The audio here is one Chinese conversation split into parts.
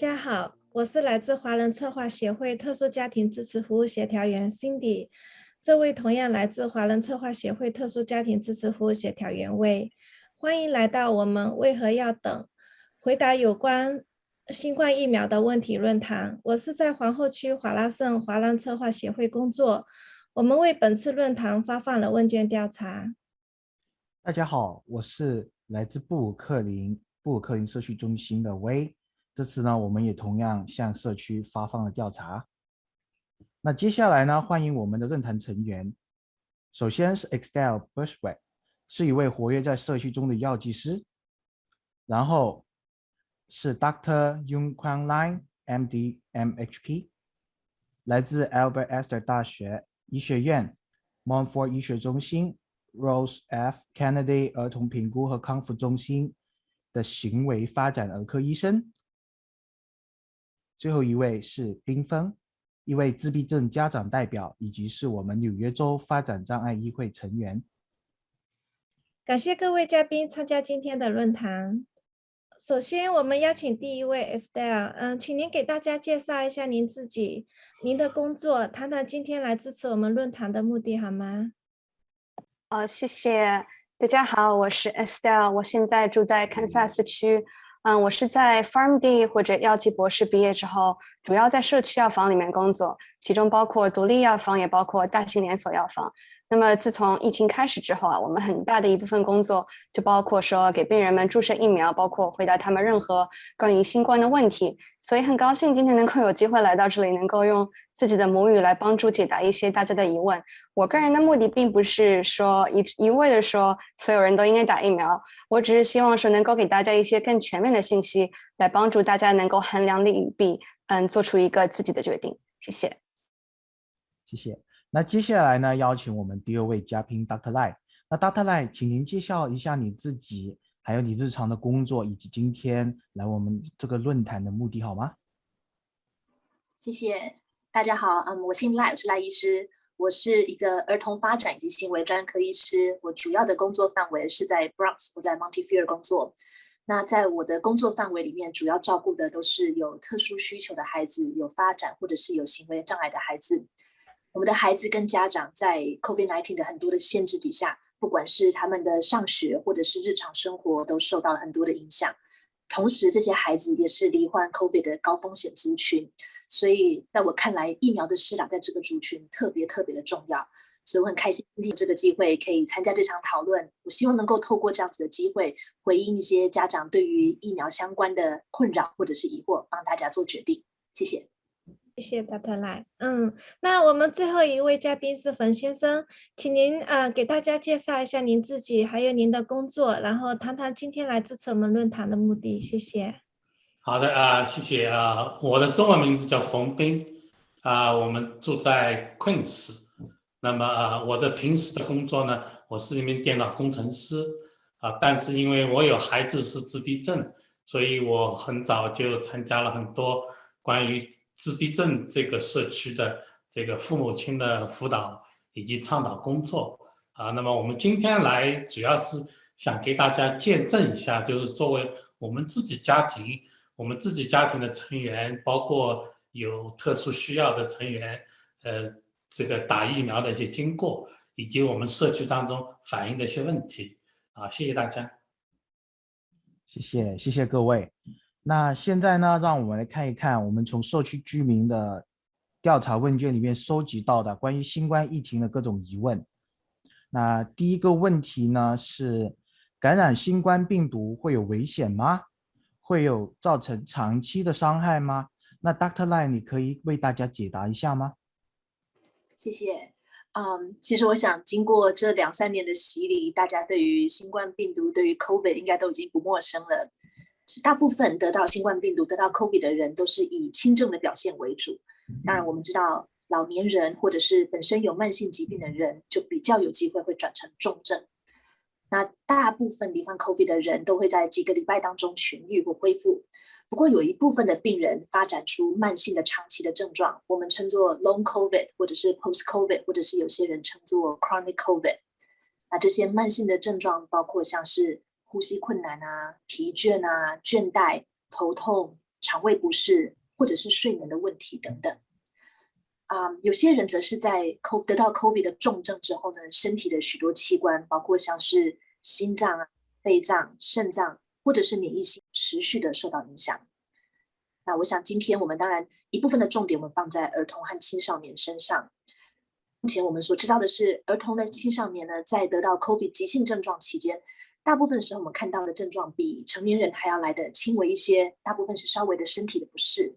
家好，我是来自华人策划协会特殊家庭支持服务协调员 Cindy，这位同样来自华人策划协会特殊家庭支持服务协调员魏，欢迎来到我们为何要等？回答有关新冠疫苗的问题论坛。我是在皇后区华拉盛华人策划协会工作，我们为本次论坛发放了问卷调查。大家好，我是来自布鲁克林社区中心的威。这次呢，我们也同样向社区发放了调查。那接下来呢，欢迎我们的论坛成员。首先是 Estelle Bushwick， 是一位活跃在社区中的药剂师。然后是 Dr. Yung Quang Line MD MHP， 来自 Albert Esther 大学医学院 Montfort 医学中心 Rose F. Kennedy 儿童评估和康复中心的行为发展儿科医生。最后一位是缤纷，一位自闭症家长代表，以及是我们纽约州发展障碍议会成员。感谢各位嘉宾参加今天的论坛。首先，我们邀请第一位 Estelle， 请您给大家介绍一下您自己、您的工作，谈谈今天来支持我们论坛的目的，好吗？谢谢大家好，我是 Estelle， 我现在住在堪萨斯区。我是在 PharmD 或者药剂博士毕业之后，主要在社区药房里面工作，其中包括独立药房，也包括大型连锁药房。那么自从疫情开始之后我们很大的一部分工作就包括说给病人们注射疫苗，包括回答他们任何关于新冠的问题。所以很高兴今天能够有机会来到这里，能够用自己的母语来帮助解答一些大家的疑问。我个人的目的并不是说一味的说所有人都应该打疫苗，我只是希望说能够给大家一些更全面的信息，来帮助大家能够衡量利弊，做出一个自己的决定。谢谢。谢谢。那接下来呢，邀请我们第二位嘉宾 Dr. Lai。那 Dr. Lai， 请您介绍一下你自己，还有你日常的工作，以及今天来我们这个论坛的目的，好吗？谢谢，大家好，我姓赖，我是赖医师，我是一个儿童发展以及行为专科医师，我主要的工作范围是在 Bronx， 我在 Montefiore 工作。那在我的工作范围里面，主要照顾的都是有特殊需求的孩子，有发展或者是有行为障碍的孩子。我们的孩子跟家长在 COVID-19 的很多的限制底下，不管是他们的上学或者是日常生活，都受到了很多的影响。同时，这些孩子也是罹患 COVID 的高风险族群，所以在我看来，疫苗的施打在这个族群特别的重要。所以我很开心有这个机会可以参加这场讨论。我希望能够透过这样子的机会，回应一些家长对于疫苗相关的困扰或者是疑惑，帮大家做决定。谢谢。谢谢 Dr. Lai。那我们最后一位嘉宾是冯先生，请您给大家介绍一下您自己，还有您的工作，然后谈谈今天来支持我们论坛的目的。谢谢。好的谢谢我的中文名字叫冯斌我们住在 Queens。那么我的平时的工作呢，我是一名电脑工程师但是因为我有孩子是自闭症，所以我很早就参加了很多关于自闭症这个社区的这个父母亲的辅导以及倡导工作那么我们今天来主要是想给大家见证一下，就是作为我们自己家庭的成员，包括有特殊需要的成员这个打疫苗的一些经过，以及我们社区当中反映的一些问题谢谢大家。谢谢各位。那现在呢，让我们来看一看我们从社区居民的调查问卷里面收集到的关于新冠疫情的各种疑问。那第一个问题呢是，感染新冠病毒会有危险吗？会有造成长期的伤害吗？那 Dr. Lai， 你可以为大家解答一下吗？谢谢。其实我想经过这2-3年的洗礼，大家对于新冠病毒，对于 COVID 应该都已经不陌生了。大部分得到新冠病毒、得到 COVID 的人都是以轻症的表现为主。当然我们知道老年人或者是本身有慢性疾病的人就比较有机会会转成重症。那大部分罹患 COVID 的人都会在几个礼拜当中痊愈或恢复。不过有一部分的病人发展出慢性的长期的症状，我们称作 Long COVID 或者是 Post COVID， 或者是有些人称作 Chronic COVID。 那这些慢性的症状包括像是呼吸困难疲倦倦怠、头痛、肠胃不适，或者是睡眠的问题等等。有些人则是在得到 COVID 的重症之后呢，身体的许多器官，包括像是心脏、肺脏、肾脏，或者是免疫系统持续的受到影响。那我想今天我们当然一部分的重点我们放在儿童和青少年身上。目前我们所知道的是，儿童的青少年呢，在得到 COVID 急性症状期间，大部分的时候我们看到的症状比成年人还要来得轻微一些，大部分是稍微的身体的不适。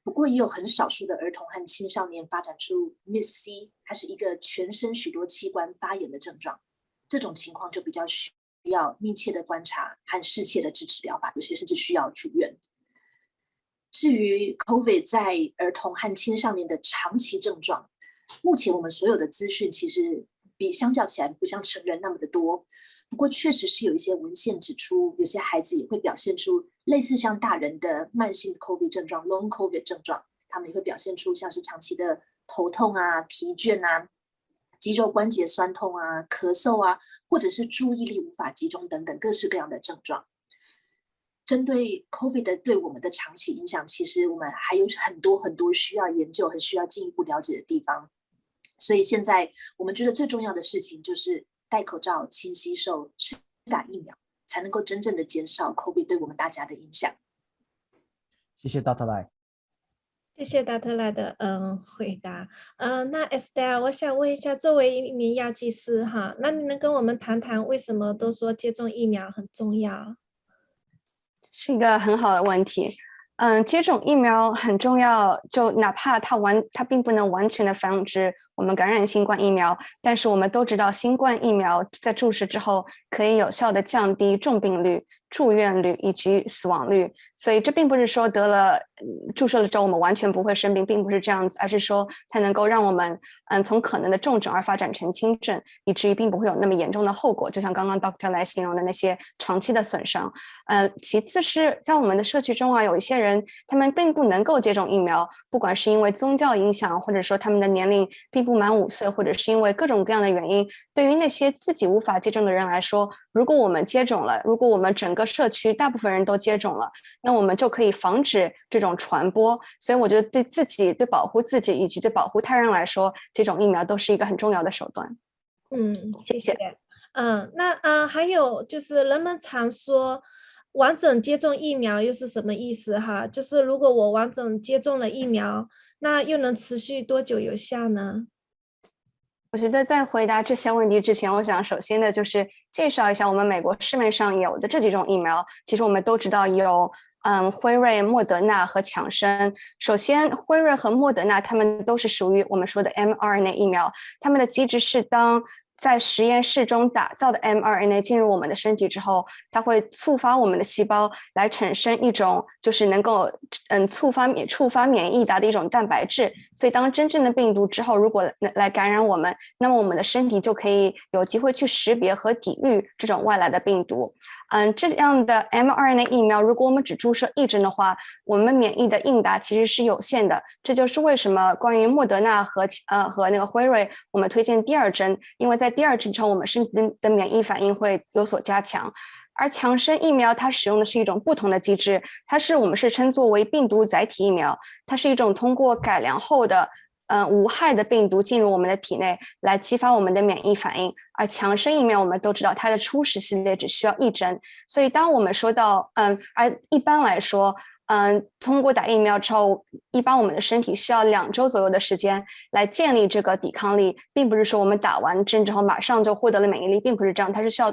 不过也有很少数的儿童和青少年发展出 MIS-C， 它是一个全身许多器官发炎的症状。这种情况就比较需要密切的观察和适切的支持疗法，有些甚至需要住院。至于 COVID 在儿童和青少年的长期症状，目前我们所有的资讯其实相较起来不像成人那么的多，不过确实是有一些文献指出，有些孩子也会表现出类似像大人的慢性 COVID 症状 Long COVID 症状，他们也会表现出像是长期的头痛啊、疲倦啊、肌肉关节酸痛啊、咳嗽啊，或者是注意力无法集中等等各式各样的症状。针对 COVID 对我们的长期影响，其实我们还有很多很多需要研究、很需要进一步了解的地方。所以现在我们觉得最重要的事情就是戴口罩、勤洗手、施打疫苗，才能够真正的减少 COVID 对我们大家的影响。谢谢 Dr. Lai。谢谢Dr. Lai的回答。那 Estelle， 我想问一下，作为一名药剂师哈，那你能跟我们谈谈为什么都说接种疫苗很重要？是一个很好的问题。接种疫苗很重要，就哪怕它并不能完全的防止我们感染新冠疫苗，但是我们都知道新冠疫苗在注射之后可以有效的降低重病率、住院率以及死亡率，所以这并不是说得了注射了之后我们完全不会生病，并不是这样子，而是说它能够让我们从可能的重症而发展成轻症，以至于并不会有那么严重的后果，就像刚刚 Dr. Lai 形容的那些长期的损伤。其次是在我们的社区中有一些人他们并不能够接种疫苗，不管是因为宗教影响，或者说他们的年龄并不满5岁，或者是因为各种各样的原因，对于那些自己无法接种的人来说，如果我们接种了，如果我们整个社区大部分人都接种了，那我们就可以防止这种传播。所以我觉得对自己、对保护自己以及对保护他人来说，接种疫苗都是一个很重要的手段。谢谢。那还有就是人们常说完整接种疫苗又是什么意思哈？就是如果我完整接种了疫苗，那又能持续多久有效呢？我觉得在回答这些问题之前，我想首先的就是介绍一下我们美国市面上有的这几种疫苗。其实我们都知道有辉瑞、莫德纳和强生。首先辉瑞和莫德纳它们都是属于我们说的 mRNA 疫苗，它们的机制是当在实验室中打造的 mRNA 进入我们的身体之后，它会触发我们的细胞来产生一种就是能够触发免疫达的一种蛋白质。所以当真正的病毒之后如果来感染我们，那么我们的身体就可以有机会去识别和抵御这种外来的病毒。这样的 mRNA 疫苗如果我们只注射1针的话，我们免疫的应答其实是有限的。这就是为什么关于莫德纳和那个辉瑞我们推荐第2针，因为在第2针之后我们身体的免疫反应会有所加强。而强生疫苗它使用的是一种不同的机制，我们是称作为病毒载体疫苗，它是一种通过改良后的无害的病毒进入我们的体内来激发我们的免疫反应。而强生疫苗我们都知道它的初始系列只需要1针，所以当我们说到而一般来说通过打疫苗之后，一般我们的身体需要2周左右的时间来建立这个抵抗力，并不是说我们打完针之后马上就获得了免疫力，并不是这样，它是需要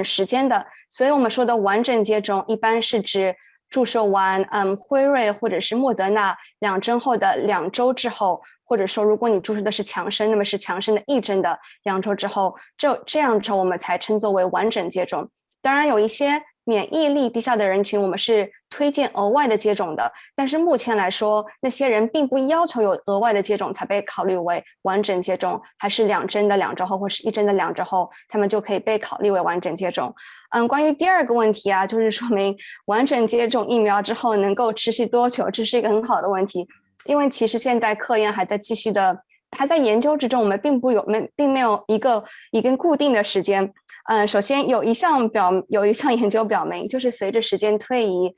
时间的。所以我们说的完整接种一般是指注射完辉瑞或者是莫德纳2针后的2周之后，或者说如果你注射的是强生，那么是强生的1针的2周之后，这样之后我们才称作为完整接种。当然有一些免疫力低下的人群我们是推荐额外的接种的，但是目前来说那些人并不要求有额外的接种才被考虑为完整接种，还是2针的2周后或是1针的2周后他们就可以被考虑为完整接种。关于第2个问题就是说明完整接种疫苗之后能够持续多久，这是一个很好的问题。因为其实现在科研还在继续的还在研究之中，我们并没有一根固定的时间。首先有一项研究表明，就是随着时间推移，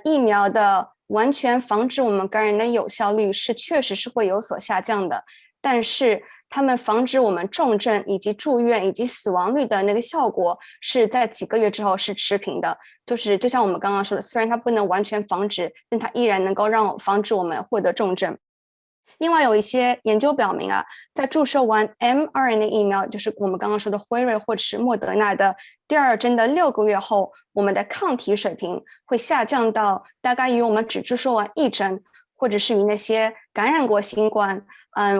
疫苗的完全防止我们感染的有效率确实是会有所下降的，但是他们防止我们重症以及住院以及死亡率的那个效果是在几个月之后是持平的，就像我们刚刚说的，虽然它不能完全防止，但它依然能够防止我们获得重症。另外有一些研究表明啊，在注射完 mRNA 疫苗，就是我们刚刚说的辉瑞或者是莫德纳的第2针的6个月后，我们的抗体水平会下降到大概与我们只注射完1针，或者是与那些感染过新冠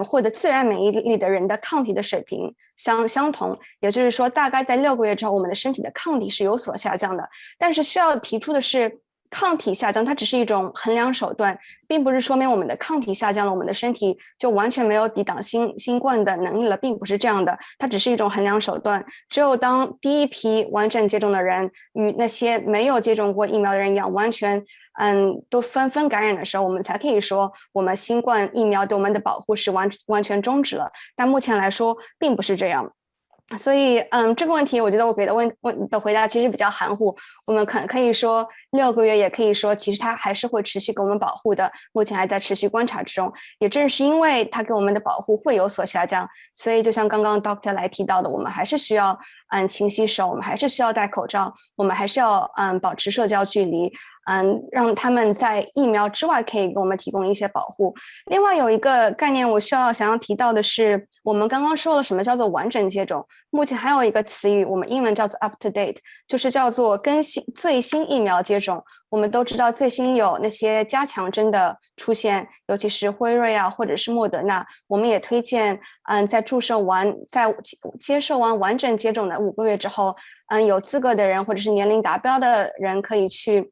获得自然免疫力的人的抗体的水平相同。也就是说，大概在6个月之后，我们的身体的抗体是有所下降的。但是需要提出的是，抗体下降它只是一种衡量手段，并不是说明我们的抗体下降了，我们的身体就完全没有抵挡新冠的能力了，并不是这样的，它只是一种衡量手段。只有当第一批完整接种的人与那些没有接种过疫苗的人一样，完全都纷纷感染的时候，我们才可以说我们新冠疫苗对我们的保护是完全终止了。但目前来说并不是这样。所以这个问题我觉得我给的回答其实比较含糊，我们可以说6个月，也可以说其实它还是会持续给我们保护的，目前还在持续观察之中。也正是因为它给我们的保护会有所下降，所以就像刚刚 Doctor 来提到的，我们还是需要勤洗手，我们还是需要戴口罩，我们还是要保持社交距离，让他们在疫苗之外可以给我们提供一些保护。另外有一个概念我想要提到的是，我们刚刚说了什么叫做完整接种，目前还有一个词语，我们英文叫做 up to date， 就是叫做最新疫苗接种。我们都知道最新有那些加强针的出现，尤其是辉瑞啊或者是莫德纳，我们也推荐在接受完完整接种的5个月之后，有资格的人或者是年龄达标的人可以去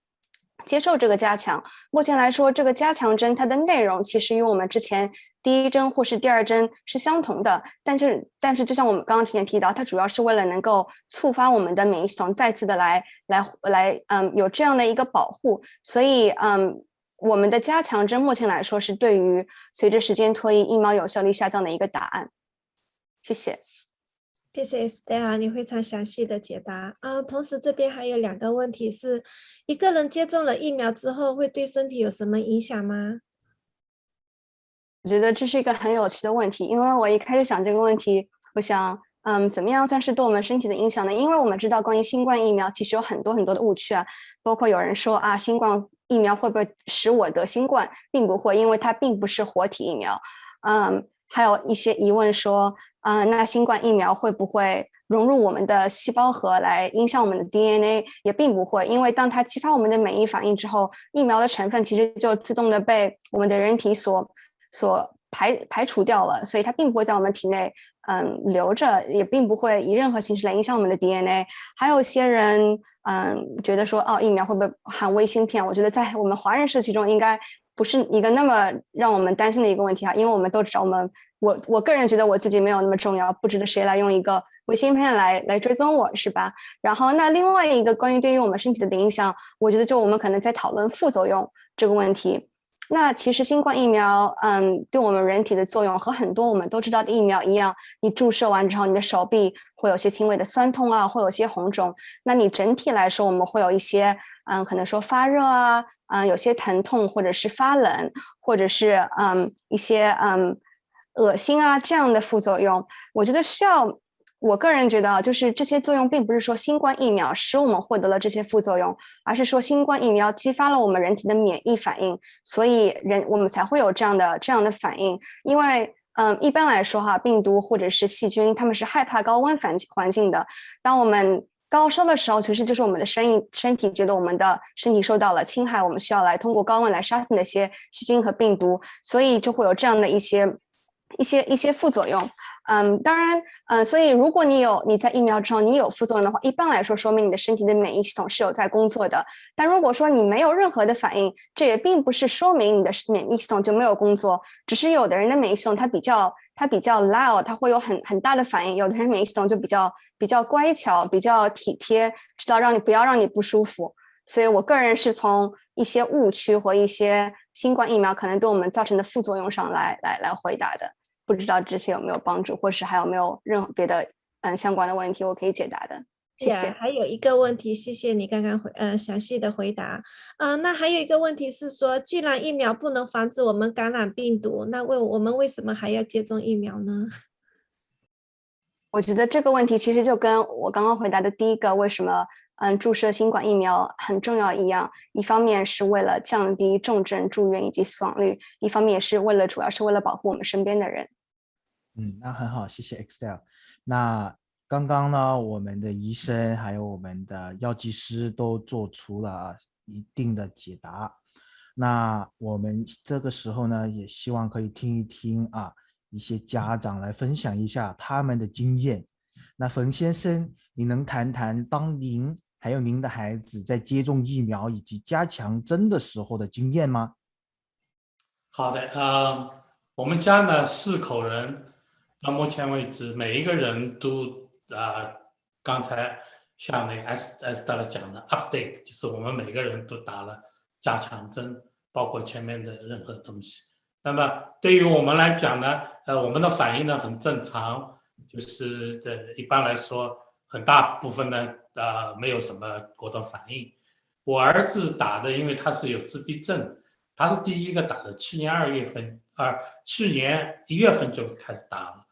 接受这个加强。目前来说，这个加强针它的内容其实与我们之前第1针或是第2针是相同的，但是就像我们刚刚之前提到，它主要是为了能够触发我们的免疫系统再次的来有这样的一个保护。所以我们的加强针目前来说是对于随着时间推移疫苗有效率下降的一个答案。谢谢。谢谢 Estelle， 你非常详细的解答。同时这边还有2个问题是，一个人接种了疫苗之后会对身体有什么影响吗？我觉得这是一个很有趣的问题，因为我一开始想这个问题，我想怎么样算是对我们身体的影响呢？因为我们知道关于新冠疫苗其实有很多的误区啊，包括有人说新冠疫苗会不会使我得新冠，并不会，因为它并不是活体疫苗。还有一些疑问说那新冠疫苗会不会融入我们的细胞核来影响我们的 DNA， 也并不会，因为当它激发我们的免疫反应之后，疫苗的成分其实就自动的被我们的人体所排除掉了，所以它并不会在我们体内留着，也并不会以任何形式来影响我们的 DNA。 还有一些人觉得说疫苗会不会含微芯片，我觉得在我们华人社区中应该不是一个那么让我们担心的一个问题因为我们都知道我个人觉得我自己没有那么重要，不值得谁来用一个微芯片来追踪我，是吧？然后那另外一个关于对于我们身体的影响，我觉得就我们可能在讨论副作用这个问题。那其实新冠疫苗对我们人体的作用和很多我们都知道的疫苗一样，你注射完之后你的手臂会有些轻微的酸痛会有些红肿，那你整体来说我们会有一些可能说发热有些疼痛或者是发冷，或者是一些恶心这样的副作用。我觉得我个人觉得就是这些作用并不是说新冠疫苗使我们获得了这些副作用，而是说新冠疫苗激发了我们人体的免疫反应，所以我们才会有这样的反应。因为一般来说病毒或者是细菌它们是害怕高温环境的，当我们高烧的时候，其实就是我们的身体觉得我们的身体受到了侵害，我们需要来通过高温来杀死那些细菌和病毒，所以就会有这样的一些副作用。当然所以如果你在疫苗之后你有副作用的话，一般来说说明你的身体的免疫系统是有在工作的。但如果说你没有任何的反应，这也并不是说明你的免疫系统就没有工作，只是有的人的免疫系统它比较 loud， 它会有很大的反应，有的人免疫系统就比较乖巧，比较体贴，知道不要让你不舒服。所以我个人是从一些误区和一些新冠疫苗可能对我们造成的副作用上来回答的。不知道这些有没有帮助，或是还有没有任何别的相关的问题我可以解答的。谢谢。还有一个问题，谢谢你刚刚详细的回答。那还有一个问题是说，既然疫苗不能防止我们感染病毒，那我们为什么还要接种疫苗呢？我觉得这个问题其实就跟我刚刚回答的第一个为什么注射新冠疫苗很重要一样，一方面是为了降低重症住院以及死亡率，一方面也是主要是为了保护我们身边的人。那很好，谢谢 Excel。那刚刚呢，我们的医生还有我们的药剂师都做出了一定的解答。那我们这个时候呢，也希望可以听一听一些家长来分享一下他们的经验。那冯先生，你能谈谈当您还有您的孩子在接种疫苗以及加强针的时候的经验吗？好的，我们家呢4口人，到目前为止每一个人都刚才像那个 Esther 讲的 update， 就是我们每个人都打了加强针，包括前面的任何东西。那么对于我们来讲呢，我们的反应呢很正常，就是一般来说很大部分呢没有什么过多反应。我儿子打的，因为他是有自闭症。他是第一个打的，去年1月份就开始打了。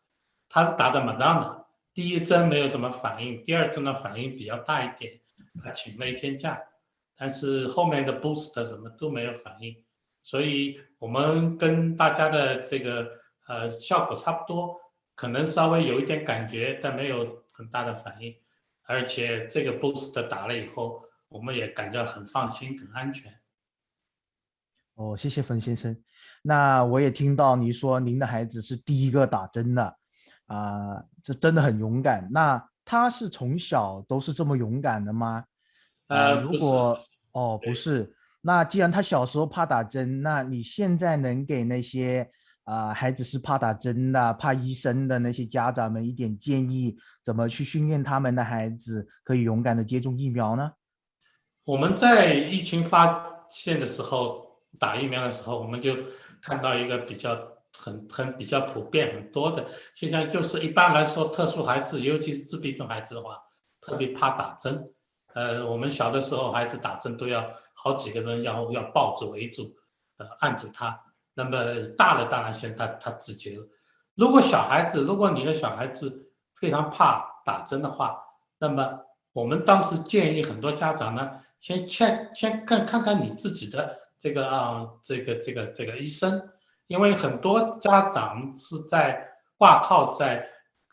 他是打的 Moderna， 第一针没有什么反应，第二针的反应比较大一点，他请了1天假，但是后面的 boost 什么都没有反应，所以我们跟大家的这个效果差不多，可能稍微有一点感觉，但没有很大的反应，而且这个 boost 打了以后，我们也感觉很放心、很安全。谢谢冯先生。那我也听到你说您的孩子是第一个打针的，这真的很勇敢。那他是从小都是这么勇敢的吗？如不是，果不是，那既然他小时候怕打针，那你现在能给那些孩子是怕打针的、怕医生的那些家长们一点建议，怎么去训练他们的孩子可以勇敢的接种疫苗呢？我们在疫情发现的时候，打疫苗的时候，我们就看到一个比较比较普遍很多的现象，就是一般来说，特殊孩子，尤其是自闭症孩子的话，特别怕打针。我们小的时候，孩子打针都要好几个人要抱住围住，按住他。那么大了，当然现在他自觉了。如果你的小孩子非常怕打针的话，那么我们当时建议很多家长呢。先看看你自己的这个医生，因为很多家长是挂靠在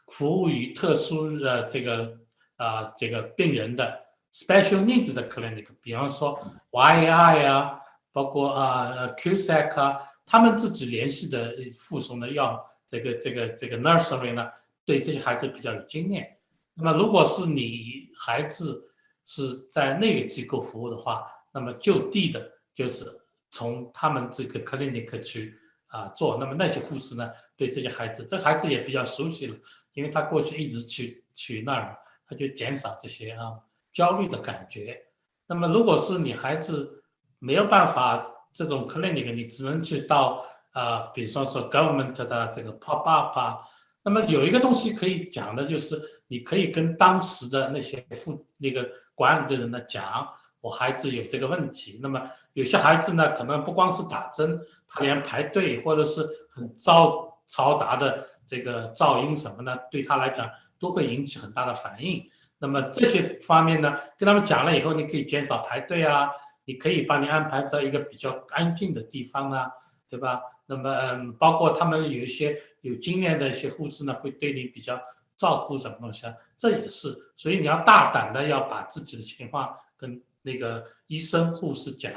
服务于特殊的这个病人的 special needs 的 clinic， 比方说 YAI 啊，包括QSAC 啊，他们自己联系的附属的这个 nursery 呢，对这些孩子比较有经验。那么如果是你孩子是在那个机构服务的话，那么就地的就是从他们这个 clinic 去做。那么那些护士呢，对这些孩子，这孩子也比较熟悉了，因为他过去一直去那儿，他就减少这些焦虑的感觉。那么如果是你孩子没有办法这种 clinic， 你只能去到比如说government 的这个 pop up 那么有一个东西可以讲的就是，你可以跟当时的那个管理的人呢讲，我孩子有这个问题。那么有些孩子呢，可能不光是打针，他连排队或者是很嘈杂的这个噪音什么的，对他来讲都会引起很大的反应。那么这些方面呢，跟他们讲了以后，你可以减少排队啊，你可以帮你安排在一个比较安静的地方啊，对吧？那么包括他们有一些有经验的一些护士呢，会对你比较照顾什么东西啊，这也是，所以你要大胆的要把自己的情况跟那个医生、护士讲。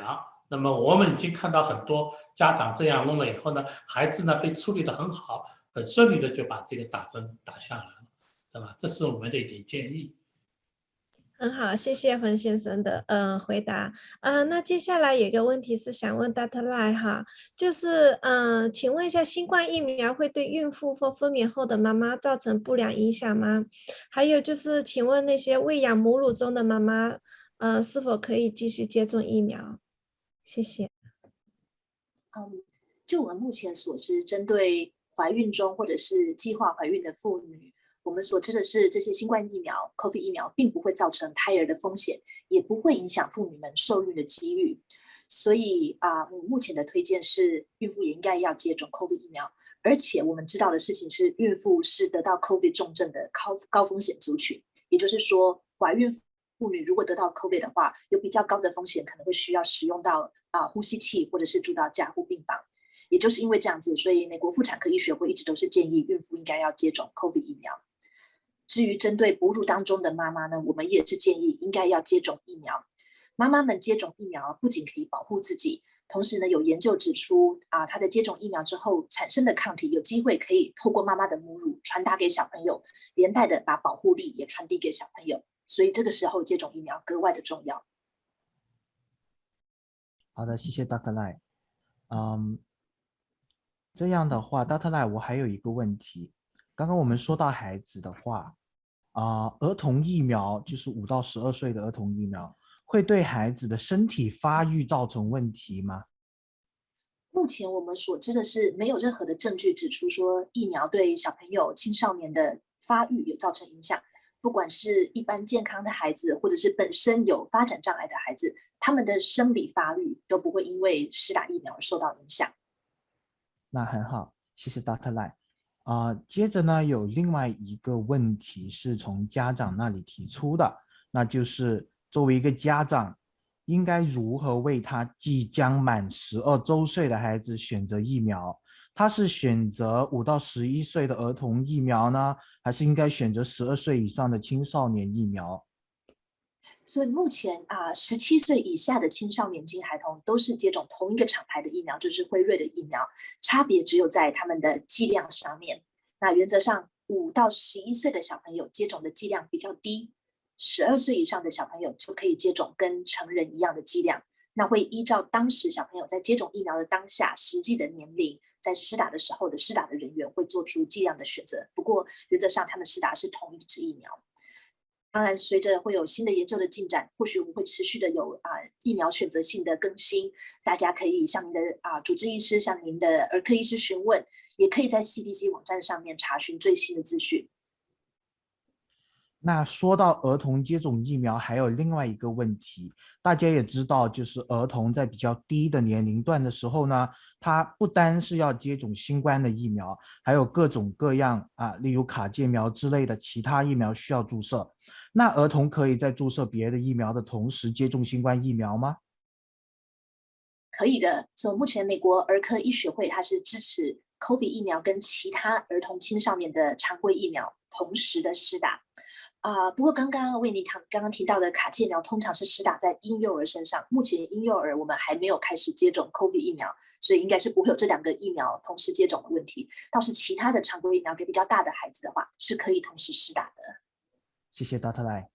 那么我们已经看到很多家长这样弄了以后呢，孩子呢被处理得很好，很顺利的就把这个打针打下来了，对吧？这是我们的一点建议。很好，谢谢冯先生的回答。那接下来有一个问题是想问 Dr. Lai 哈，就是请问一下，新冠疫苗会对孕妇或分娩后的妈妈造成不良影响吗？还有就是，请问那些喂养母乳中的妈妈，是否可以继续接种疫苗？谢谢。就我们目前所知，针对怀孕中或者是计划怀孕的妇女，我们所知的是，这些新冠疫苗 COVID 疫苗并不会造成胎儿的风险，也不会影响妇女们受孕的几率。所以目前的推荐是，孕妇也应该要接种 COVID 疫苗。而且我们知道的事情是，孕妇是得到 COVID 重症的高风险族群，也就是说，怀孕妇女如果得到 COVID 的话，有比较高的风险，可能会需要使用到呼吸器或者是住到加护病房。也就是因为这样子，所以美国妇产科医学会一直都是建议孕妇应该要接种 COVID 疫苗。至于针对哺乳当中的妈妈呢，我们也是建议应该要接种疫苗。妈妈们接种疫苗不仅可以保护自己，同时呢，有研究指出她的接种疫苗之后产生的抗体有机会可以透过妈妈的母乳传达给小朋友，连带的把保护力也传递给小朋友。所以这个时候接种疫苗格外的重要。好的，谢谢 Dr. Lai。这样的话 ，Dr. Lai，我还有一个问题。刚刚我们说到孩子的话，儿童疫苗就是5到12岁的儿童疫苗，会对孩子的身体发育造成问题吗？目前我们所知的是，没有任何的证据指出说疫苗对小朋友、青少年的发育有造成影响。不管是一般健康的孩子，或者是本身有发展障碍的孩子，他们的生理发育都不会因为施打疫苗而受到影响。那很好，谢谢 Dr. Lai。接着呢，有另外一个问题是从家长那里提出的，那就是作为一个家长，应该如何为他即将满12周岁的孩子选择疫苗？他是选择5到11岁的儿童疫苗呢，还是应该选择12岁以上的青少年疫苗？所以目前17岁以下的青少年及孩童都是接种同一个厂牌的疫苗，就是辉瑞的疫苗，差别只有在他们的剂量上面。那原则上5到11岁的小朋友接种的剂量比较低，12岁以上的小朋友就可以接种跟成人一样的剂量。那会依照当时小朋友在接种疫苗的当下实际的年龄，在施打的时候的施打的人员会做出剂量的选择。不过原则上他们施打是同一支疫苗。当然，随着会有新的研究的进展，或许我们会持续的有疫苗选择性的更新。大家可以向您的主治医师、向您的儿科医师询问，也可以在 CDC 网站上面查询最新的资讯。那说到儿童接种疫苗，还有另外一个问题，大家也知道，就是儿童在比较低的年龄段的时候呢，他不单是要接种新冠的疫苗，还有各种各样例如卡介苗之类的其他疫苗需要注射。那儿童可以在注射别的疫苗的同时接种新冠疫苗吗？可以的。所以目前美国儿科医学会它是支持 COVID 疫苗跟其他儿童青少年的常规疫苗同时的施打。不过刚刚为您刚刚提到的卡介苗通常是施打在婴幼儿身上，目前婴幼儿我们还没有开始接种 COVID 疫苗，所以应该是不会有这2个疫苗同时接种的问题。倒是其他的常规疫苗给比较大的孩子的话，是可以同时施打的。谢谢 Dr. Lai。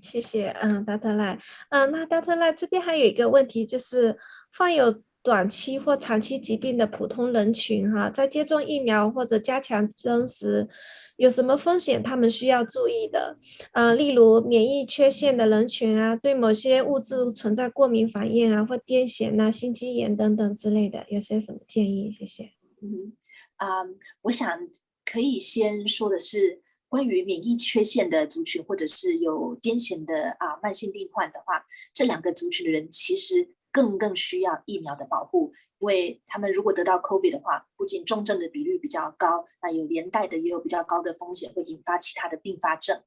谢谢Dr. Lai。那 Dr. Lai 这边还有一个问题，就是患有短期或长期疾病的普通人群在接种疫苗或者加强针时，有什么风险他们需要注意的？例如免疫缺陷的人群对某些物质存在过敏反应或癫痫心肌炎等等之类的，有些什么建议？谢谢。我想可以先说的是，关于免疫缺陷的族群，或者是有癫痫的慢性病患的话，这2个族群的人其实更需要疫苗的保护，因为他们如果得到 COVID 的话，不仅重症的比率比较高，那有连带的也有比较高的风险会引发其他的并发症。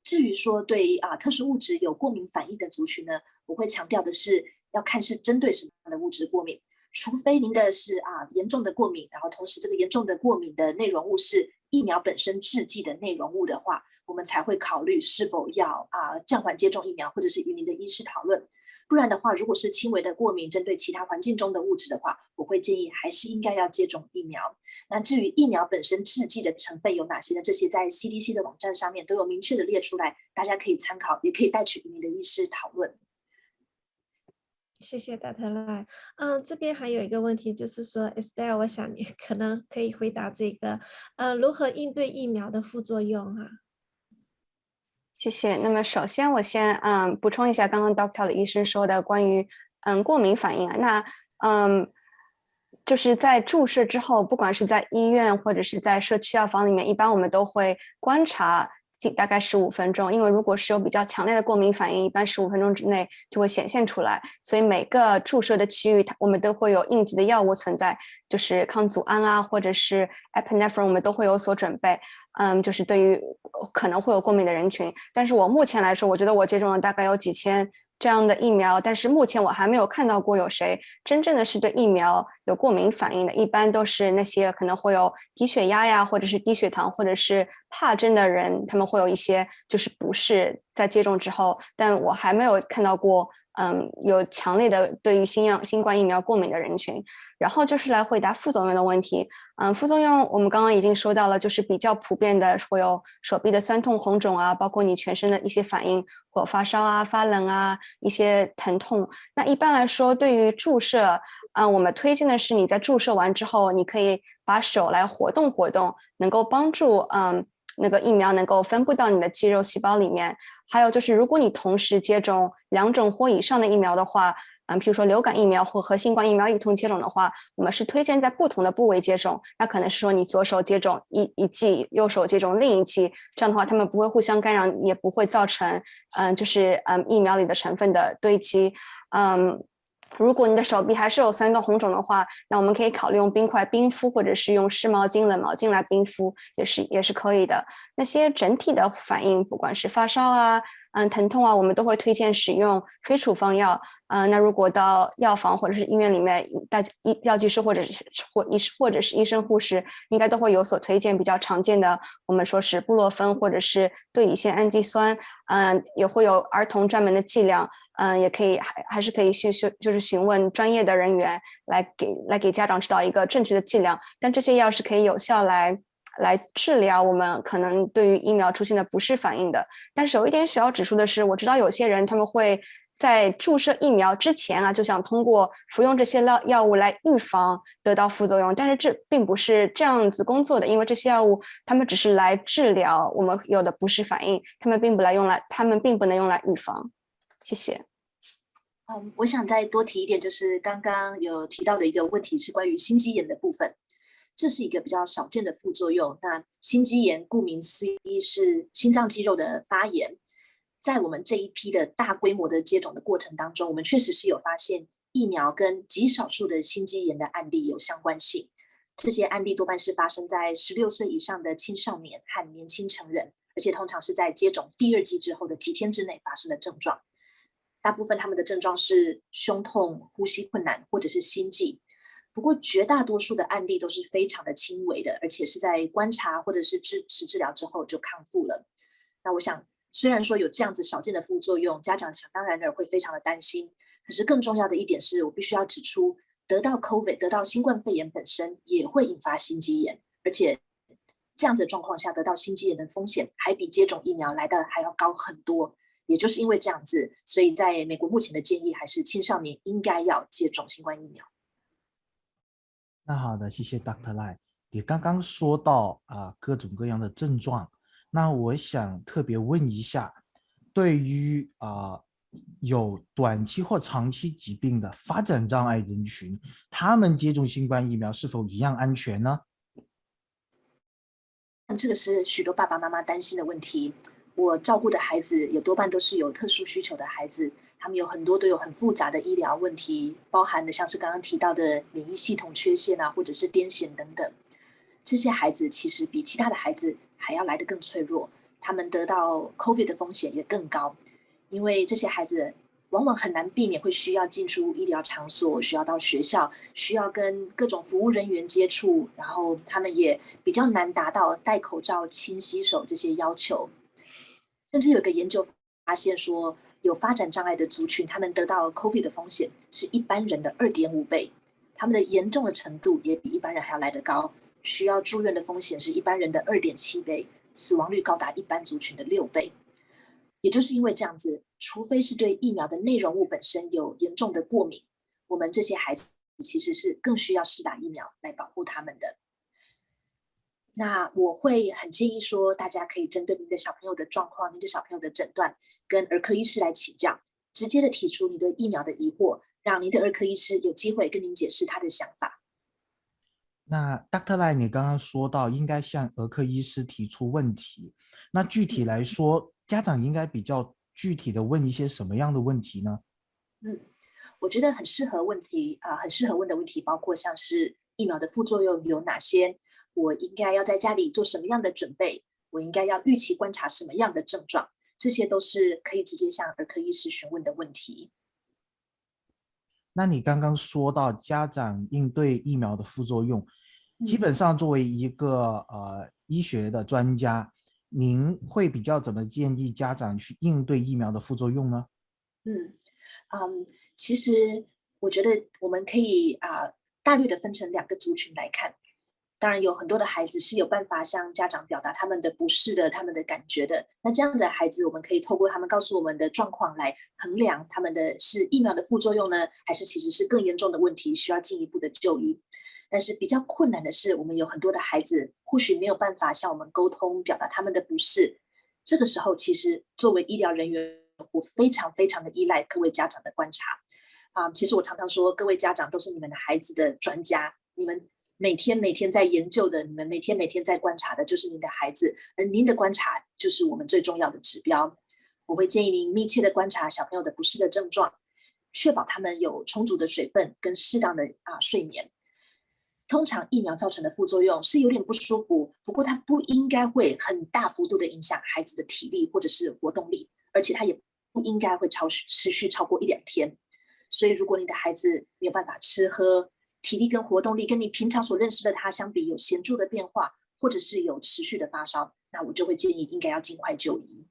至于说对特殊物质有过敏反应的族群呢，我会强调的是要看是针对什么样的物质过敏。除非您的是严重的过敏，然后同时这个严重的过敏的内容物是疫苗本身制剂的内容物的话，我们才会考虑是否要暂缓接种疫苗，或者是与您的医师讨论。不然的话，如果是轻微的过敏针对其他环境中的物质的话，我会建议还是应该要接种疫苗。那至于疫苗本身制剂的成分有哪些呢？这些在 CDC 的网站上面都有明确的列出来，大家可以参考，也可以带去与您的医师讨论。谢谢 Dr. Lai。这边还有一个问题，就是说 Estelle， 我想你可能可以回答这个，如何应对疫苗的副作用谢谢。那么首先我先补充一下刚刚 Dr. 李医生说的关于过敏反应那就是在注射之后，不管是在医院或者是在社区药房里面，一般我们都会观察大概15分钟，因为如果是有比较强烈的过敏反应，一般15分钟之内就会显现出来。所以每个注射的区域，我们都会有应急的药物存在，就是抗组胺啊，或者是 epinephrine，我们都会有所准备。就是对于可能会有过敏的人群。但是我目前来说，我觉得我接种了大概有几千这样的疫苗，但是目前我还没有看到过有谁真正的是对疫苗有过敏反应的，一般都是那些可能会有低血压呀，或者是低血糖，或者是怕针的人，他们会有一些就是不适在接种之后，但我还没有看到过有强烈的对于新冠疫苗过敏的人群。然后就是来回答副作用的问题。副作用我们刚刚已经说到了，就是比较普遍的会有手臂的酸痛、红肿啊，包括你全身的一些反应，会有发烧啊、发冷啊、一些疼痛。那一般来说，对于注射，我们推荐的是你在注射完之后，你可以把手来活动活动，能够帮助那个疫苗能够分布到你的肌肉细胞里面。还有就是，如果你同时接种2种或以上的疫苗的话，譬如说流感疫苗或和新冠疫苗一同接种的话，我们是推荐在不同的部位接种。那可能是说你左手接种一剂，右手接种另一剂，这样的话他们不会互相干扰，也不会造成疫苗里的成分的堆积。如果你的手臂还是有酸痛红肿的话，那我们可以考虑用冰块冰敷，或者是用湿毛巾、冷毛巾来冰敷，也是可以的。那些整体的反应，不管是发烧啊、疼痛啊，我们都会推荐使用非处方药。那如果到药房或者是医院里面，药剂师或者是医生护士，应该都会有所推荐。比较常见的，我们说是布洛芬或者是对乙酰氨基酸，也会有儿童专门的剂量。也可以还是可以就是询问专业的人员来给家长指导一个正确的剂量。但这些药是可以有效来治疗我们可能对于疫苗出现的不适反应的。但是有一点需要指出的是，我知道有些人他们会在注射疫苗之前就想通过服用这些药物来预防得到副作用，但是这并不是这样子工作的，因为这些药物他们只是来治疗我们有的不适反应，他们并不能用来预防。谢谢。我想再多提一点，就是刚刚有提到的一个问题是关于心肌炎的部分，这是一个比较少见的副作用。那心肌炎顾名思义是心脏肌肉的发炎，在我们这一批的大规模的接种的过程当中，我们确实是有发现疫苗跟极少数的心肌炎的案例有相关性。这些案例多半是发生在16岁以上的青少年和年轻成人，而且通常是在接种第2剂之后的几天之内发生的症状。大部分他们的症状是胸痛、呼吸困难或者是心悸，不过绝大多数的案例都是非常的轻微的，而且是在观察或者是支持治疗之后就康复了。那我想，虽然说有这样子少见的副作用，家长想当然的会非常的担心，可是更重要的一点是我必须要指出，得到 COVID 得到新冠肺炎本身也会引发心肌炎，而且这样子的状况下得到心肌炎的风险还比接种疫苗来的还要高很多。也就是因为这样子，所以在美国目前的建议还是青少年应该要接种新冠疫苗。那好的，谢谢 Dr. Lai。你刚刚说到各种各样的症状，那我想特别问一下，对于有短期或长期疾病的发展障碍人群，他们接种新冠疫苗是否一样安全呢？这个是许多爸爸妈妈担心的问题。我照顾的孩子也多半都是有特殊需求的孩子，他们有很多都有很复杂的医疗问题，包含的像是刚刚提到的免疫系统缺陷或者是癫痫等等。这些孩子其实比其他的孩子还要来得更脆弱，他们得到 COVID 的风险也更高，因为这些孩子往往很难避免会需要进出医疗场所，需要到学校，需要跟各种服务人员接触，然后他们也比较难达到戴口罩、勤洗手这些要求。甚至有个研究发现说，有发展障碍的族群，他们得到 COVID 的风险是一般人的2.5倍，他们的严重的程度也比一般人还要来得高，需要住院的风险是一般人的2.7倍，死亡率高达一般族群的6倍。也就是因为这样子，除非是对疫苗的内容物本身有严重的过敏，我们这些孩子其实是更需要施打疫苗来保护他们的。那我会很建议说，大家可以针对您的小朋友的状况、您的小朋友的诊断，跟儿科医师来请教，直接的提出你对疫苗的疑惑，让您的儿科医师有机会跟您解释他的想法。那 Dr. Lai，你刚刚说到应该向儿科医师提出问题，那具体来说，家长应该比较具体的问一些什么样的问题呢？我觉得很适合问的问题包括像是疫苗的副作用有哪些，我应该要在家里做什么样的准备，我应该要预期观察什么样的症状，这些都是可以直接向儿科医师询问的问题。那你刚刚说到家长应对疫苗的副作用，基本上作为一个医学的专家，您会比较怎么建议家长去应对疫苗的副作用呢？其实我觉得我们可以大略的分成2个族群来看。当然有很多的孩子是有办法向家长表达他们的不适的、他们的感觉的。那这样的孩子，我们可以透过他们告诉我们的状况来衡量他们的是疫苗的副作用呢，还是其实是更严重的问题，需要进一步的就医。但是比较困难的是，我们有很多的孩子或许没有办法向我们沟通、表达他们的不适。这个时候，其实作为医疗人员，我非常非常的依赖各位家长的观察。其实我常常说，各位家长都是你们的孩子的专家，你们每天在研究的，你们每天在观察的，就是您的孩子，而您的观察就是我们最重要的指标。我会建议您密切的观察小朋友的不适的症状，确保他们有充足的水分跟适当的睡眠。通常疫苗造成的副作用是有点不舒服，不过它不应该会很大幅度的影响孩子的体力或者是活动力，而且它也不应该会持续超过1-2天。所以如果你的孩子没有办法吃喝，体力跟活动力跟你平常所认识的他相比有显著的变化，或者是有持续的发烧，那我就会建议应该要尽快就医。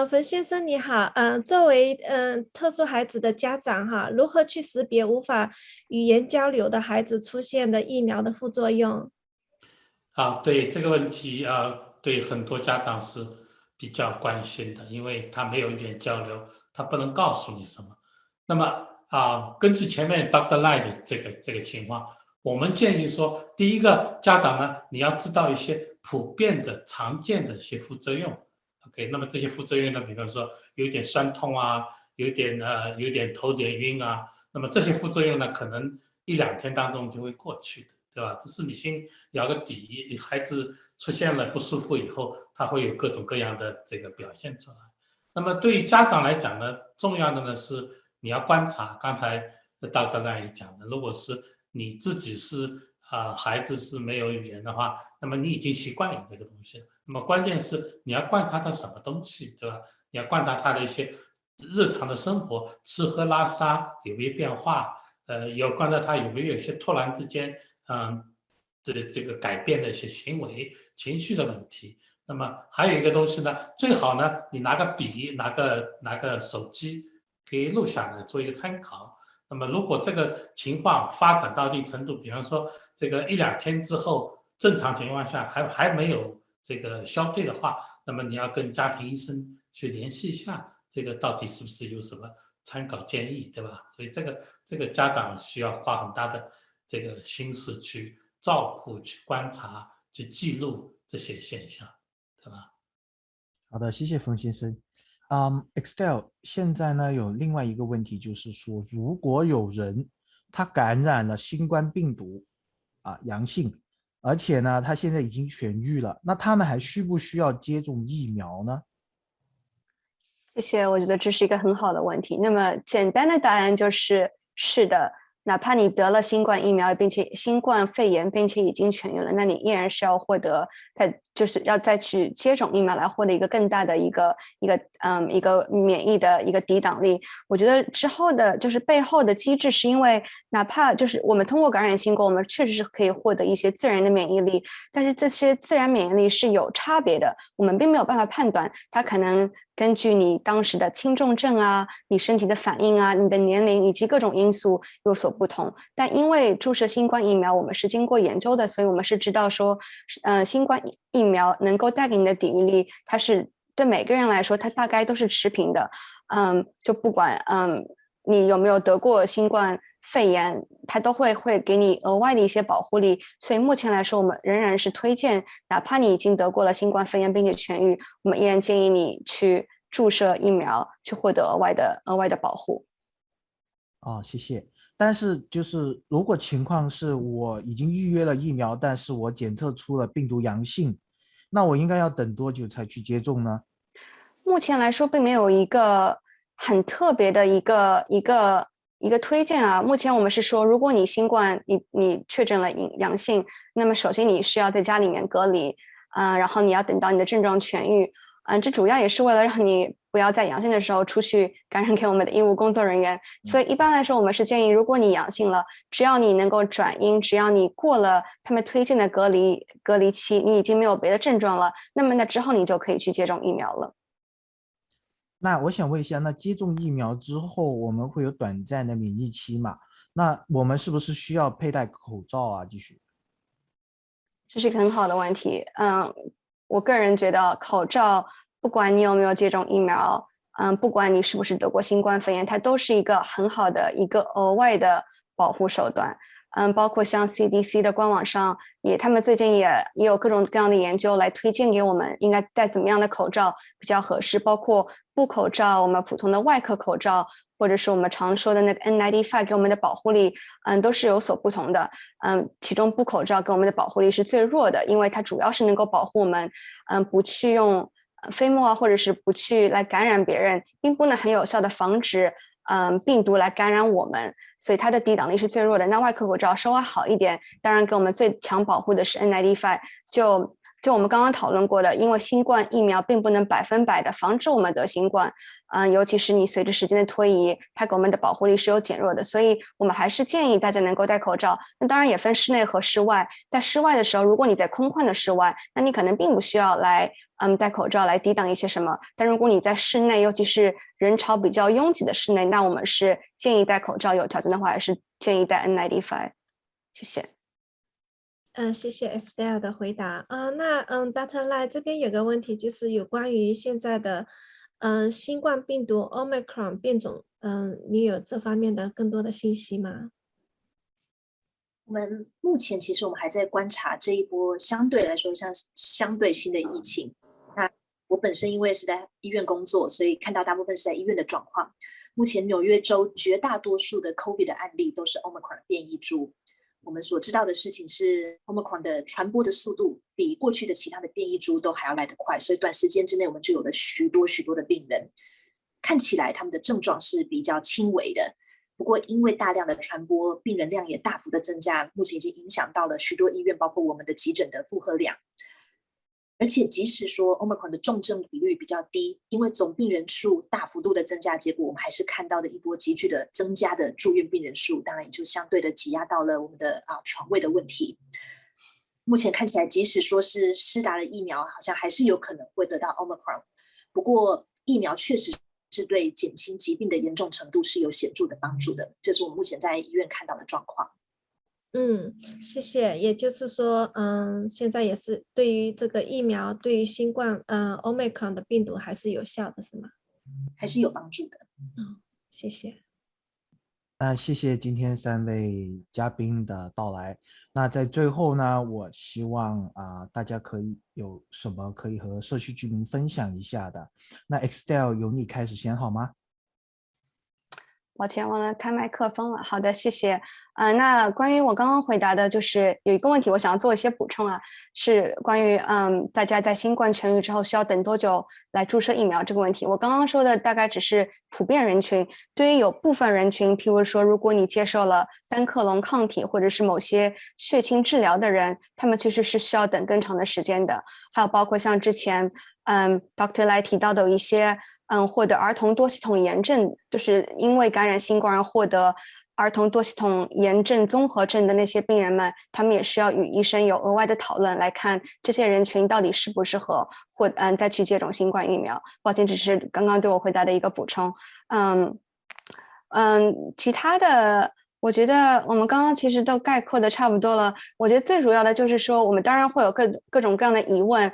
冯先生你好，作为特殊孩子的家长哈，如何去识别无法语言交流的孩子出现的疫苗的副作用？对这个问题对很多家长是比较关心的，因为他没有语言交流，他不能告诉你什么。那么根据前面 Dr. Lai 的这个情况，我们建议说，第一个家长呢，你要知道一些普遍的、常见的一些副作用。OK， 那么这些副作用呢，比方说有点酸痛有点头点晕那么这些副作用呢，可能1-2天当中就会过去的，对吧？这是你先有个底，孩子出现了不舒服以后，他会有各种各样的这个表现出来。那么对于家长来讲呢，重要的呢是你要观察，刚才Dr. Lai也讲的，如果是你自己是孩子是没有语言的话，那么你已经习惯有这个东西了。那么关键是你要观察他什么东西，对吧？你要观察他的一些日常的生活，吃喝拉撒有没有变化，要观察他有没有一些突然之间这个改变的一些行为、情绪的问题。那么还有一个东西呢，最好呢，你拿个笔、拿个手机，可以录下来做一个参考。那么如果这个情况发展到一定程度，比方说这个1-2天之后，正常情况下还没有这个消退的话，那么你要跟家庭医生去联系一下，这个到底是不是有什么参考建议，对吧？所以这个家长需要花很大的这个心思去照顾、去观察、去记录这些现象，对吧？好的，谢谢冯先生。Excel 现在呢有另外一个问题，就是说，如果有人他感染了新冠病毒阳性，而且呢他现在已经痊愈了，那他们还需不需要接种疫苗呢？谢谢，我觉得这是一个很好的问题。那么简单的答案就是是的，哪怕你得了新冠疫苗，并且新冠肺炎，并且已经痊愈了，那你依然是要获得就是要再去接种疫苗来获得一个更大的一个免疫的一个抵挡力。我觉得之后的就是背后的机制，是因为哪怕就是我们通过感染新冠，我们确实是可以获得一些自然的免疫力，但是这些自然免疫力是有差别的，我们并没有办法判断它可能根据你当时的轻重症你身体的反应你的年龄以及各种因素有所不同。但因为注射新冠疫苗我们是经过研究的，所以我们是知道说新冠疫苗能够带给你的抵御力，它是对每个人来说它大概都是持平的。就不管你有没有得过新冠肺炎，它都会给你额外的一些保护力。所以目前来说，我们仍然是推荐，哪怕你已经得过了新冠肺炎并且痊愈，我们依然建议你去注射疫苗，去获得额外的保护。谢谢。但是就是如果情况是我已经预约了疫苗，但是我检测出了病毒阳性，那我应该要等多久才去接种呢？目前来说，并没有一个很特别的一个推荐啊。目前我们是说，如果你新冠你确诊了阳性，那么首先你是要在家里面隔离，然后你要等到你的症状痊愈，这主要也是为了让你不要在阳性的时候出去感染给我们的医务工作人员。所以一般来说，我们是建议，如果你阳性了，只要你能够转阴，只要你过了他们推荐的隔离期，你已经没有别的症状了，那么之后你就可以去接种疫苗了。那我想问一下，那接种疫苗之后，我们会有短暂的免疫期嘛？那我们是不是需要佩戴口罩啊？继续。这是一个很好的问题。我个人觉得口罩，不管你有没有接种疫苗，不管你是不是得过新冠肺炎，它都是一个很好的一个额外的保护手段。包括像 CDC 的官网上他们最近也有各种各样的研究来推荐给我们应该戴怎么样的口罩比较合适，包括布口罩、我们普通的外科口罩，或者是我们常说的那个 N95 给我们的保护力，都是有所不同的。其中布口罩给我们的保护力是最弱的，因为它主要是能够保护我们，不去用飞沫啊，或者是不去来感染别人，并不能很有效的防止病毒来感染我们，所以它的抵挡力是最弱的。那外科口罩稍微好一点，当然给我们最强保护的是 N95。就我们刚刚讨论过的，因为新冠疫苗并不能100%的防止我们得新冠，尤其是你随着时间的推移，它给我们的保护力是有减弱的，所以我们还是建议大家能够戴口罩。那当然也分室内和室外，在室外的时候，如果你在空旷的室外，那你可能并不需要来戴口罩来抵挡一些什么，但如果你在室内，尤其是人潮比较拥挤的室内，那我们是建议戴口罩，有条件的话还是建议戴 N95。谢谢。谢谢 Estelle 的回答啊。那Dr. Lai 这边有个问题，就是有关于现在的新冠病毒 Omicron 变种，你有这方面的更多的信息吗？我们目前其实我们还在观察这一波相对来说像相对新的疫情。那我本身因为是在医院工作，所以看到大部分是在医院的状况。目前纽约州绝大多数的 COVID 的案例都是 Omicron 变异株。我们所知道的事情是 Omicron 的传播的速度比过去的其他的变异株都还要来得快，所以短时间之内我们就有了许多的病人，看起来他们的症状是比较轻微的。不过因为大量的传播，病人量也大幅的增加，目前已经影响到了许多医院，包括我们的急诊的负荷量。而且即使说 Omicron 的重症比率比较低，因为总病人数大幅度的增加，结果我们还是看到的一波急剧的增加的住院病人数，当然也就相对的挤压到了我们的床位的问题。目前看起来，即使说是施打了疫苗，好像还是有可能会得到 Omicron。不过疫苗确实是对减轻疾病的严重程度是有显著的帮助的，这是我们目前在医院看到的状况。谢谢。也就是说，现在也是对于这个疫苗，对于新冠Omicron 的病毒还是有效的，是吗？还是有帮助的。谢谢。谢谢今天3位嘉宾的到来。那在最后呢，我希望大家可以有什么可以和社区居民分享一下的。那 Estelle 由你开始先好吗？抱歉，忘了开麦克风了。好的，谢谢。那关于我刚刚回答的，就是有一个问题，我想要做一些补充啊，是关于大家在新冠痊愈之后需要等多久来注射疫苗这个问题。我刚刚说的大概只是普遍人群，对于有部分人群，譬如说，如果你接受了单克隆抗体或者是某些血清治疗的人，他们确实是需要等更长的时间的。还有包括像之前Dr. Lai 提到的一些获得儿童多系统炎症，就是因为感染新冠而获得儿童多系统炎症综合症的那些病人们，他们也需要与医生有额外的讨论，来看这些人群到底适不适合或再去接种新冠疫苗。抱歉，只是刚刚对我回答的一个补充。其他的我觉得我们刚刚其实都概括的差不多了。我觉得最主要的就是说，我们当然会有各种各样的疑问，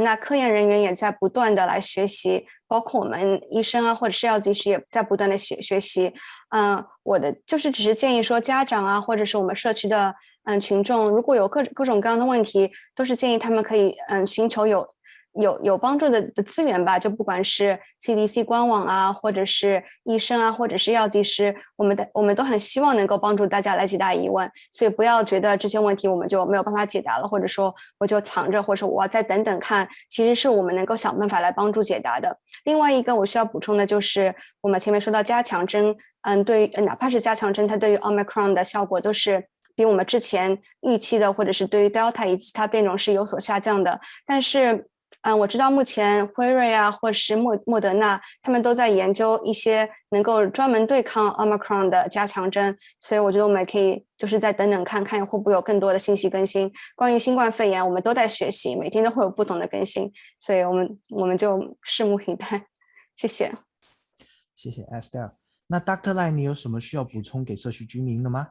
那科研人员也在不断的来学习，包括我们医生啊或者是药剂师也在不断的学习。我的就是只是建议说，家长啊或者是我们社区的群众，如果有各种各样的问题，都是建议他们可以寻求有帮助的资源吧，就不管是 CDC 官网啊，或者是医生啊，或者是药剂师，我们都很希望能够帮助大家来解答疑问，所以不要觉得这些问题我们就没有办法解答了，或者说我就藏着，或者说我要再等等看，其实是我们能够想办法来帮助解答的。另外一个我需要补充的就是，我们前面说到加强针，对于哪怕是加强针，它对于 Omicron 的效果都是比我们之前预期的，或者是对于 Delta 以及其他变种是有所下降的。但是，我知道目前辉瑞啊，或是莫德纳，他们都在研究一些能够专门对抗 Omicron 的加强针，所以我觉得我们也可以就是再等等看看会不会有更多的信息更新。关于新冠肺炎，我们都在学习，每天都会有不同的更新，所以我们就拭目以待。谢谢。谢谢 Estelle。那 Dr. Lai， 你有什么需要补充给社区居民的吗？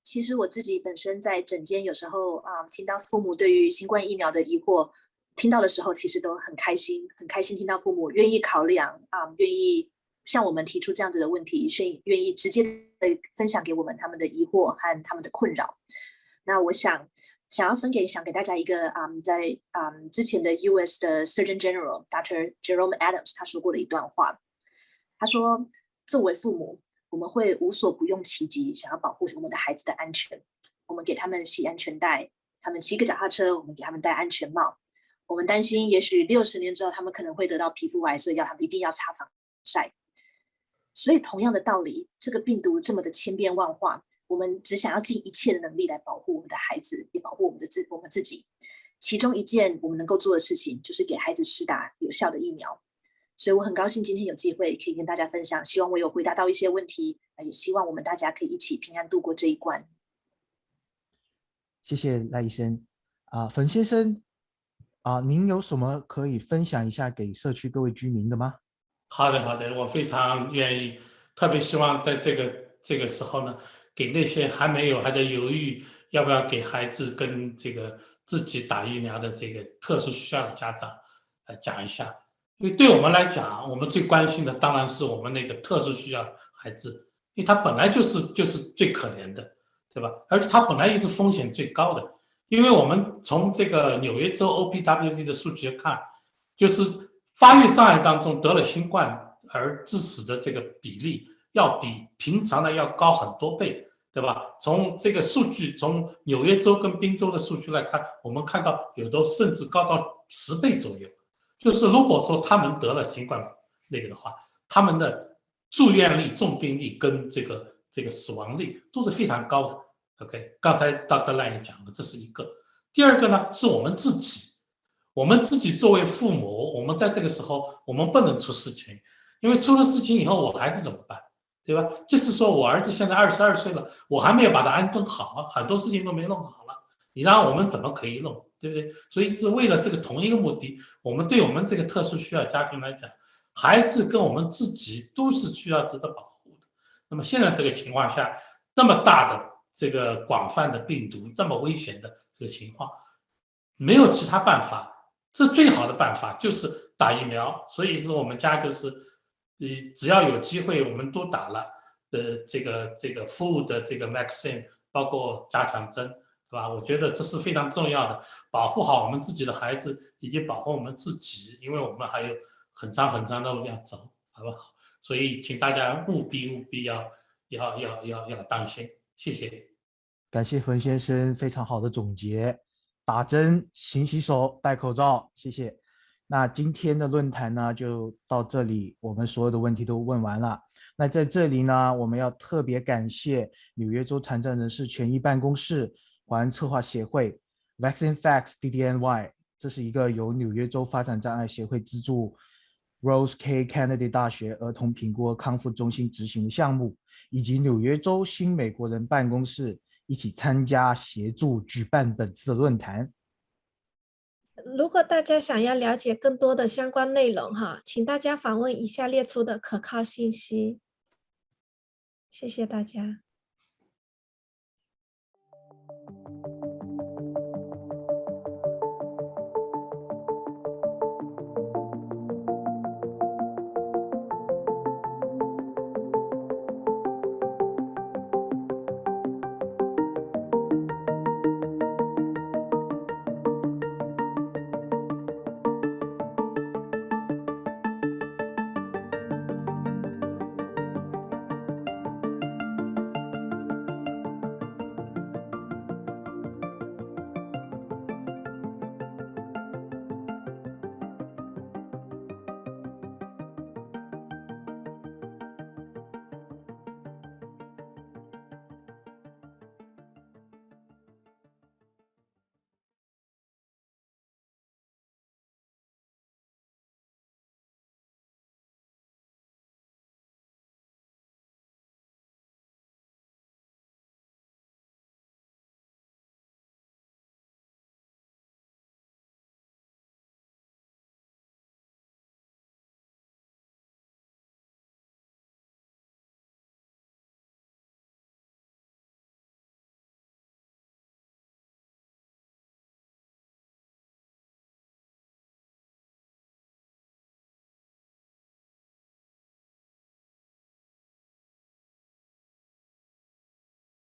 其实我自己本身在诊间有时候听到父母对于新冠疫苗的疑惑，听到的时候其实都很开心，很开心听到父母愿意考量愿意向我们提出这样子的问题，愿意直接的分享给我们他们的疑惑和他们的困扰。那我想要分享给大家一个在之前的 US 的 Surgeon General Dr. Jerome Adams 他说过的一段话。他说，作为父母，我们会无所不用其极，想要保护我们的孩子的安全。我们给他们系安全带，他们骑个脚踏车，我们给他们戴安全帽。我们担心，也许60年之后，他们可能会得到皮肤癌，所以他们一定要擦防晒。所以，同样的道理，这个病毒这么的千变万化，我们只想要尽一切的能力来保护我们的孩子，也保护我们自己。其中一件我们能够做的事情，就是给孩子施打有效的疫苗。所以我很高兴今天有机会可以跟大家分享，希望我有回答到一些问题，也希望我们大家可以一起平安度过这一关。谢谢赖医生。冯先生，您有什么可以分享一下给社区各位居民的吗？好的，我非常愿意，特别希望在这个时候呢，给那些还在犹豫要不要给孩子跟这个自己打疫苗的这个特殊需要的家长讲一下。因为对我们来讲，我们最关心的当然是我们那个特殊需要孩子，因为他本来就是最可怜的，对吧？而且他本来也是风险最高的，因为我们从这个纽约州 OPWD 的数据看，就是发育障碍当中得了新冠而致死的这个比例，要比平常的要高很多倍，对吧？从这个数据，从纽约州跟宾州的数据来看，我们看到有的甚至高到10倍左右。就是如果说他们得了新冠那个的话，他们的住院率、重病率跟这个死亡率都是非常高的。OK， 刚才 Dr. Lai 也讲了，这是一个。第二个呢，是我们自己作为父母，我们在这个时候我们不能出事情，因为出了事情以后，我孩子怎么办？对吧？就是说我儿子现在22岁了，我还没有把他安顿好，很多事情都没弄好了，你让我们怎么可以弄？对不对？所以是为了这个同一个目的，我们对我们这个特殊需要家庭来讲，孩子跟我们自己都是需要值得保护的。那么现在这个情况下，那么大的这个广泛的病毒，这么危险的这个情况，没有其他办法，这最好的办法就是打疫苗。所以是我们家就是，只要有机会，我们都打了，这个 full 的这个 vaccine， 包括加强针。对吧？我觉得这是非常重要的，保护好我们自己的孩子，以及保护我们自己，因为我们还有很长很长的路要走，好不好？所以请大家务必要当心，谢谢。感谢冯先生非常好的总结，打针、勤洗手、戴口罩，谢谢。那今天的论坛呢就到这里，我们所有的问题都问完了。那在这里呢，我们要特别感谢纽约州残障人士权益办公室、华人策划协会、Vaccine Facts DDNY， 这是一个由纽约州发展障碍协会资助 Rose K Kennedy 大学儿童评估康复中心执行的项目，以及纽约州新美国人办公室一起参加协助举办本次的论坛。如果大家想要了解更多的相关内容请大家访问以下列出的可靠信息。谢谢大家。